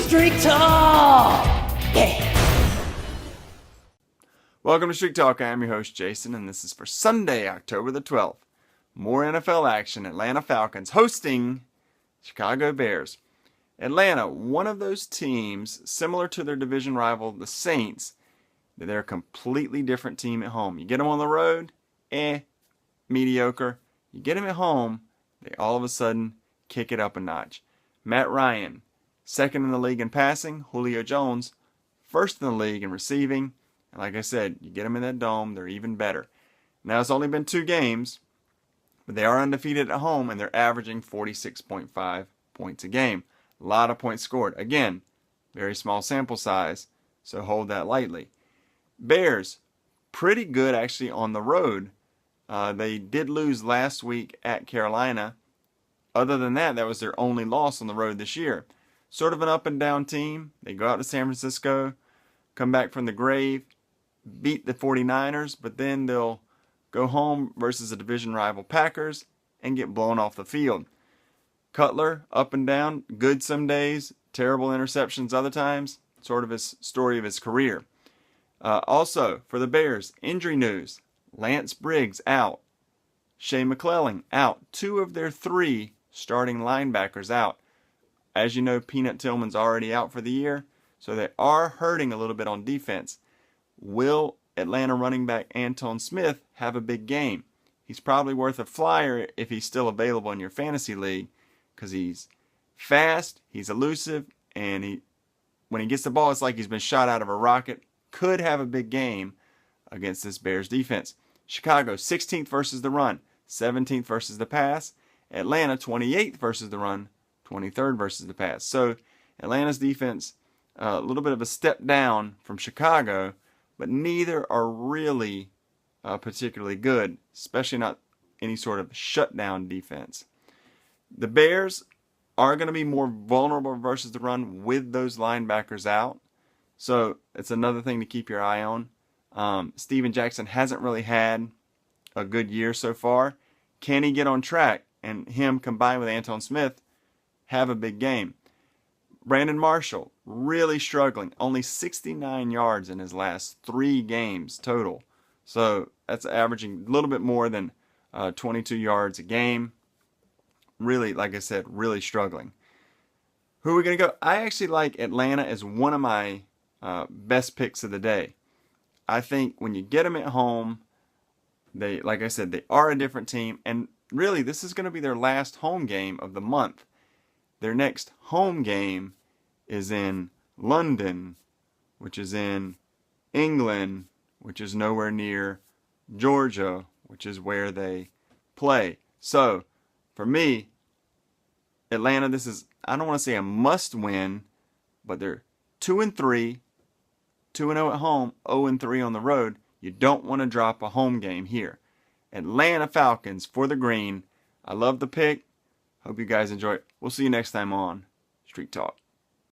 Street Talk! Yeah! Welcome to Street Talk. I am your host, Jason, and this is for Sunday, October the 12th. More NFL action. Atlanta Falcons hosting Chicago Bears. Atlanta, one of those teams, similar to their division rival, the Saints, that they're a completely different team at home. You get them on the road, mediocre. You get them at home, they all of a sudden kick it up a notch. Matt Ryan, second in the league in passing. Julio Jones, first in the league in receiving. And like I said, you get them in that dome, they're even better. Now, it's only been 2 games, but they are undefeated at home, and they're averaging 46.5 points a game. A lot of points scored. Again, very small sample size, so hold that lightly. Bears, pretty good actually on the road. They did lose last week at Carolina. Other than that, that was their only loss on the road this year. Sort of an up and down team. They go out to San Francisco, come back from the grave, beat the 49ers, but then they'll go home versus a division rival Packers and get blown off the field. Cutler, up and down, good some days, terrible interceptions other times, sort of his story of his career. Also, for the Bears, injury news. Lance Briggs out. Shea McClellan out. 2 of their 3 starting linebackers out. As you know, Peanut Tillman's already out for the year, so they are hurting a little bit on defense. Will Atlanta running back Anton Smith have a big game? He's probably worth a flyer if he's still available in your fantasy league, because he's fast, he's elusive, and when he gets the ball, it's like he's been shot out of a rocket. Could have a big game against this Bears defense. Chicago, 16th versus the run, 17th versus the pass. Atlanta, 28th versus the run, 23rd versus the pass. So Atlanta's defense, a little bit of a step down from Chicago, but neither are really particularly good, especially not any sort of shutdown defense. The Bears are going to be more vulnerable versus the run with those linebackers out. So it's another thing to keep your eye on. Steven Jackson hasn't really had a good year so far. Can he get on track and him combined with Anton Smith have a big game? Brandon Marshall, really struggling. Only 69 yards in his last 3 games total. So that's averaging a little bit more than 22 yards a game. Really, like I said, really struggling. Who are we going to go? I actually like Atlanta as one of my best picks of the day. I think when you get them at home, they, like I said, they are a different team. And really, this is going to be their last home game of the month. Their next home game is in London, which is in England, which is nowhere near Georgia, which is where they play. So, for me, Atlanta, this is, I don't want to say a must win, but they're 2-3, 2-0 at home, 0-3 on the road. You don't want to drop a home game here. Atlanta Falcons for the green. I love the pick. Hope you guys enjoy it. We'll see you next time on Street Talk.